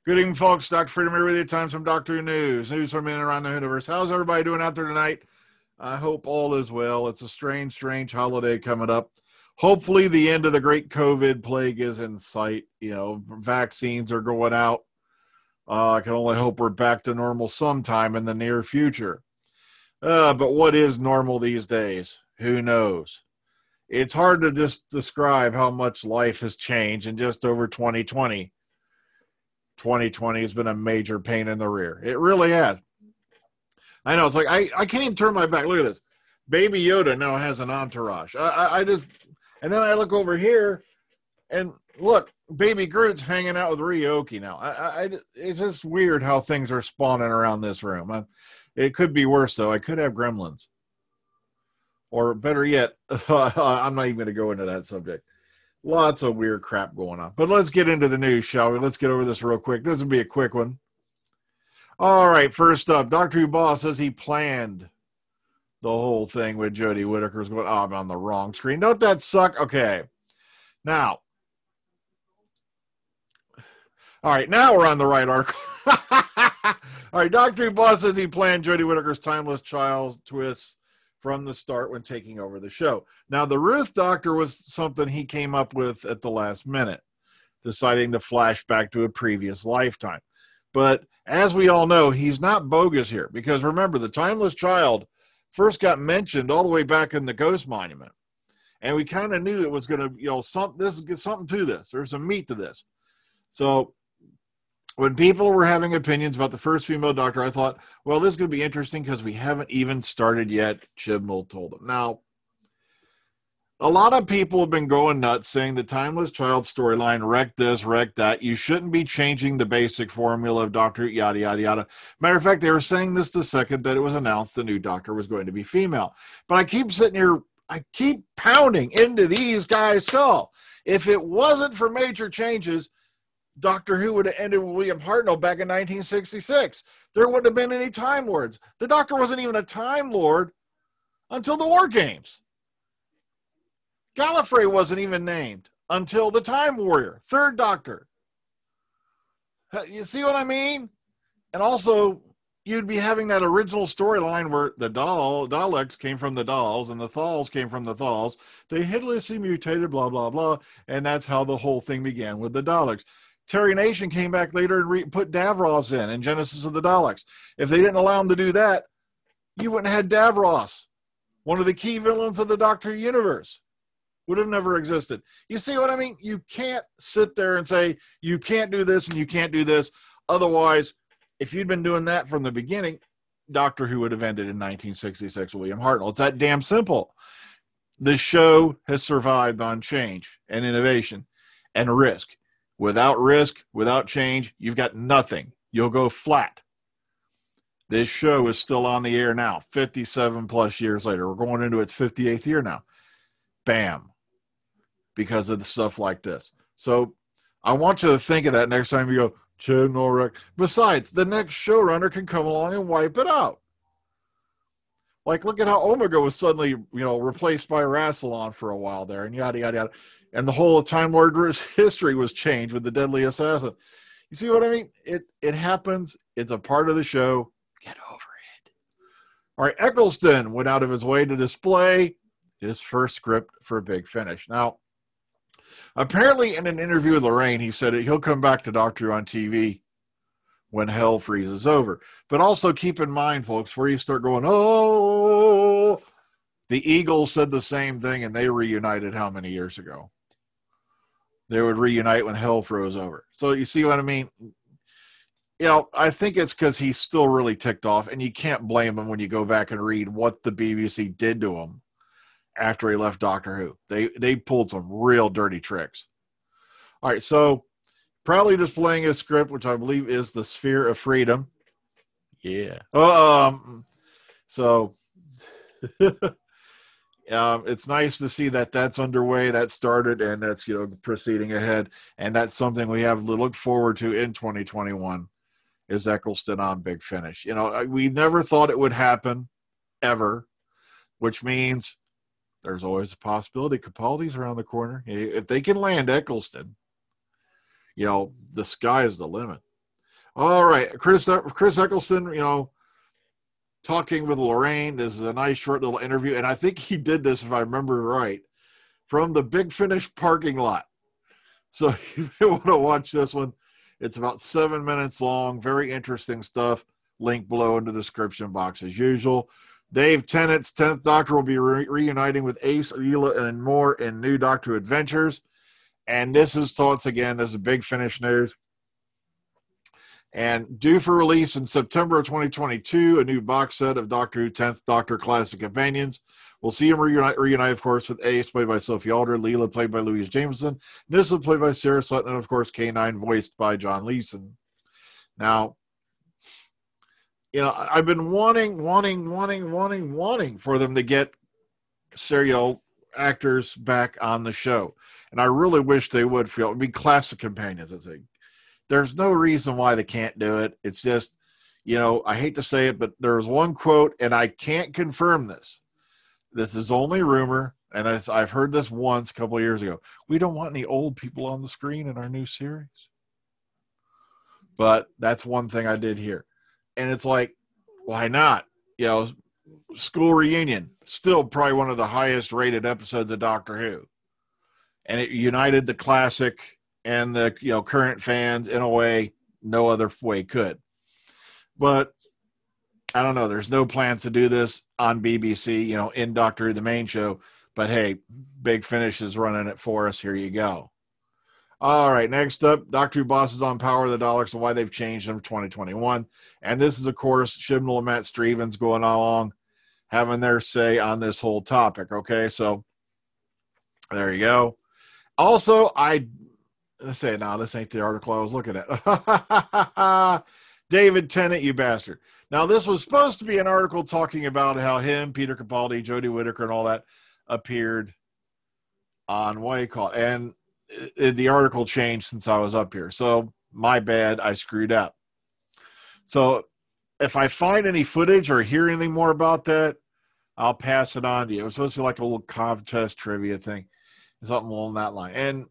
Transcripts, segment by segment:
Good evening, folks. Dr. Freedom here with you. Time some Doctor Who news. News from in and around the universe. How's everybody doing out there tonight? I hope all is well. It's a strange holiday coming up. Hopefully the end of the great COVID plague is in sight. You know, vaccines are going out. I can only hope we're back to normal sometime in the near future. But what is normal these days? Who knows? It's hard to just describe how much life has changed in just over 2020. 2020 has been a major pain in the rear. It really has. I know. It's like, I can't even turn my back. Look at this. Baby Yoda now has an entourage. And then I look over here and look, Baby Groot's hanging out with Ryoki now. It's just weird how things are spawning around this room. It could be worse, though. I could have gremlins. Or better yet, I'm not even going to go into that subject. Lots of weird crap going on. But let's get into the news, shall we? Let's get over this real quick. This will be a quick one. All right, first up, Doctor Who boss says he planned the whole thing with Jodie Whittaker's going, I'm on the wrong screen. Don't that suck? Okay. Now. All right, now we're on the right article. All right, Doctor Who boss says he planned Jodie Whittaker's timeless child twists from the start when taking over the show. Now, the Ruth Doctor was something he came up with at the last minute, deciding to flash back to a previous lifetime. But as we all know, he's not bogus here, because remember, the timeless child first got mentioned all the way back in the Ghost Monument. And we kind of knew it was going to, something to this. There's some meat to this. So when people were having opinions about the first female doctor, I thought, well, this is going to be interesting because we haven't even started yet, Chibnall told them. Now, a lot of people have been going nuts saying the timeless child storyline wrecked this, wrecked that. You shouldn't be changing the basic formula of Doctor yada, yada, yada. Matter of fact, they were saying this the second that it was announced the new doctor was going to be female. But I keep sitting here, I keep pounding into these guys' skull. If it wasn't for major changes, Doctor Who would have ended with William Hartnell back in 1966. There wouldn't have been any Time Lords. The Doctor wasn't even a Time Lord until the War Games. Gallifrey wasn't even named until the Time Warrior, third Doctor. You see what I mean? And also, you'd be having that original storyline where the Daleks came from the Dolls and the Thals came from the Thals. They hideously mutated, blah, blah, blah. And that's how the whole thing began with the Daleks. Terry Nation came back later and put Davros in Genesis of the Daleks. If they didn't allow him to do that, you wouldn't have had Davros, one of the key villains of the Doctor universe. Would have never existed. You see what I mean? You can't sit there and say, you can't do this and you can't do this. Otherwise, if you'd been doing that from the beginning, Doctor Who would have ended in 1966 with William Hartnell. It's that damn simple. The show has survived on change and innovation and risk. Without risk, without change, you've got nothing. You'll go flat. This show is still on the air now, 57 plus years later. We're going into its 58th year now. Bam. Because of the stuff like this. So I want you to think of that next time you go, Chibnall. Besides, the next showrunner can come along and wipe it out. Like, look at how Omega was suddenly, replaced by Rassilon for a while there, and yada, yada, yada. And the whole Time Lord history was changed with the Deadly Assassin. You see what I mean? It happens. It's a part of the show. Get over it. All right, Eccleston went out of his way to display his first script for Big Finish. Now, apparently in an interview with Lorraine, he said he'll come back to Doctor Who on TV when hell freezes over. But also keep in mind, folks, before you start going, oh, the Eagles said the same thing, and they reunited how many years ago? They would reunite when hell froze over. So you see what I mean? I think it's because he's still really ticked off, and you can't blame him when you go back and read what the BBC did to him after he left Doctor Who. They pulled some real dirty tricks. All right, so proudly displaying his script, which I believe is The Sphere of Freedom. Yeah. So it's nice to see that that's underway, that started, and that's, proceeding ahead. And that's something we have to look forward to in 2021 is Eccleston on Big Finish. We never thought it would happen ever, which means there's always a possibility. Capaldi's around the corner. If they can land Eccleston, the sky is the limit. All right, Chris Eccleston, talking with Lorraine. This is a nice short little interview, and I think he did this, if I remember right, from the Big Finish parking lot. So if you want to watch this one, it's about 7 minutes long. Very interesting stuff. Link below in the description box as usual. Dave Tennant's 10th Doctor will be reuniting with Ace, Leela, and more in New Doctor Adventures. And this is thoughts again. This is Big Finish news. And due for release in September of 2022, a new box set of Doctor Who 10th Doctor Classic Companions. We'll see him reunite, of course, with Ace, played by Sophie Aldred, Leela, played by Louise Jameson, Nissa, played by Sarah Sutton, and, of course, K9, voiced by John Leeson. Now, I've been wanting for them to get serial actors back on the show. And I really wish they would feel it would be classic companions. I'd say. There's no reason why they can't do it. It's just, I hate to say it, but there's one quote, and I can't confirm this. This is only rumor, and I've heard this once a couple of years ago. We don't want any old people on the screen in our new series. But that's one thing I did hear. And it's like, why not? School reunion, still probably one of the highest rated episodes of Doctor Who. And it united the classic and the current fans in a way no other way could. But I don't know. There's no plans to do this on BBC, in Doctor Who, the main show. But hey, Big Finish is running it for us. Here you go. All right, next up, Doctor Who bosses on Power of the Daleks and why they've changed them for 2021. And this is, of course, Chibnall and Matt Stevens going along, having their say on this whole topic. Okay, so there you go. Also, let's say, no, this ain't the article I was looking at. David Tennant, you bastard. Now, this was supposed to be an article talking about how him, Peter Capaldi, Jodie Whittaker, and all that appeared on what you call it. And the article changed since I was up here. So, my bad, I screwed up. So, if I find any footage or hear anything more about that, I'll pass it on to you. It was supposed to be like a little contest trivia thing, something along that line. And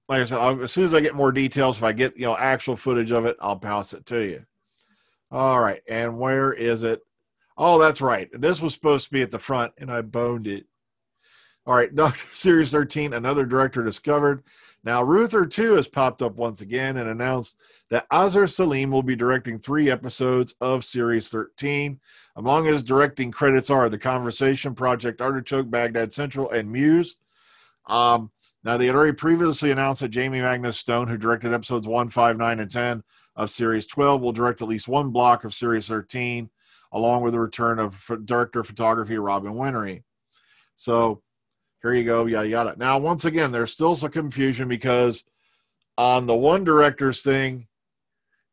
like I said, as soon as I get more details, if I get actual footage of it, I'll pass it to you. All right, and where is it? Oh, that's right. This was supposed to be at the front, and I boned it. All right, Doctor Series 13, another director discovered. Now, Ruther 2 has popped up once again and announced that Azhar Salim will be directing 3 episodes of Series 13. Among his directing credits are The Conversation, Project Artichoke, Baghdad Central, and Muse. Now, they had already previously announced that Jamie Magnus Stone, who directed episodes 1, 5, 9, and 10 of Series 12, will direct at least one block of Series 13, along with the return of director of photography Robin Winnery. So, here you go, yada, yada. Now, once again, there's still some confusion because on the one director's thing,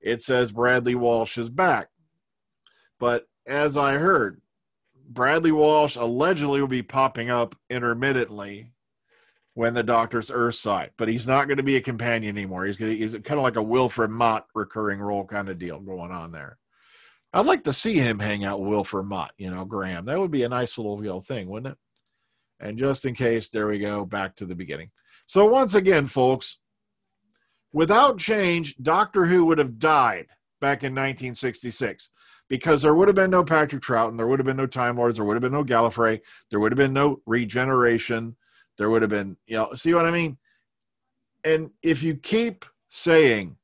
it says Bradley Walsh is back. But as I heard, Bradley Walsh allegedly will be popping up intermittently when the Doctor's Earthside, but he's not going to be a companion anymore. He's kind of like a Wilfred Mott recurring role kind of deal going on there. I'd like to see him hang out with Wilfred Mott, Graham. That would be a nice little thing, wouldn't it? And just in case, there we go, back to the beginning. So once again, folks, without change, Doctor Who would have died back in 1966 because there would have been no Patrick Troughton, there would have been no Time Lords, there would have been no Gallifrey, there would have been no regeneration, there would have been, see what I mean? And if you keep saying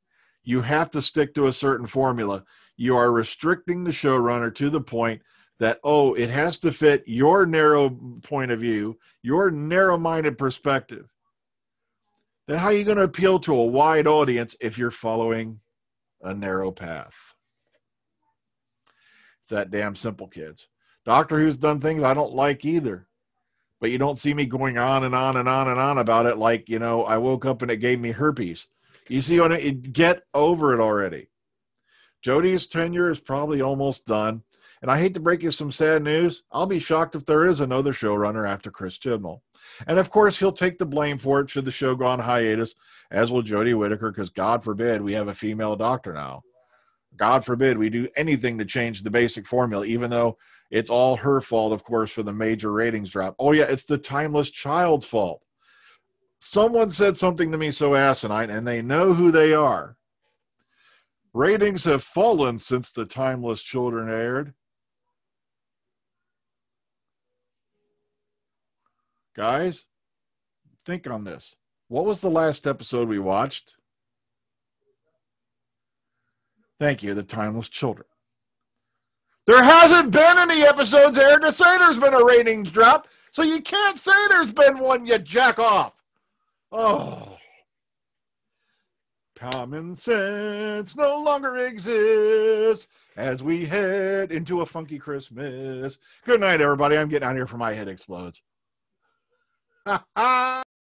you have to stick to a certain formula, you are restricting the showrunner to the point that, it has to fit your narrow point of view, your narrow-minded perspective. Then how are you going to appeal to a wide audience if you're following a narrow path? It's that damn simple, kids. Doctor Who's done things I don't like either. But you don't see me going on and on and on and on about it like, I woke up and it gave me herpes. You see what get over it already. Jodie's tenure is probably almost done. And I hate to break you some sad news. I'll be shocked if there is another showrunner after Chris Chibnall. And, of course, he'll take the blame for it should the show go on hiatus, as will Jodie Whittaker, because God forbid we have a female doctor now. God forbid we do anything to change the basic formula, even though it's all her fault, of course, for the major ratings drop. Oh, yeah, it's the Timeless Child's fault. Someone said something to me so asinine, and they know who they are. Ratings have fallen since The Timeless Children aired. Guys, think on this. What was the last episode we watched? Thank you, The Timeless Children. There hasn't been any episodes aired to say there's been a ratings drop, so you can't say there's been one, you jack off. Oh. Common sense no longer exists as we head into a funky Christmas. Good night, everybody. I'm getting out of here before my head explodes.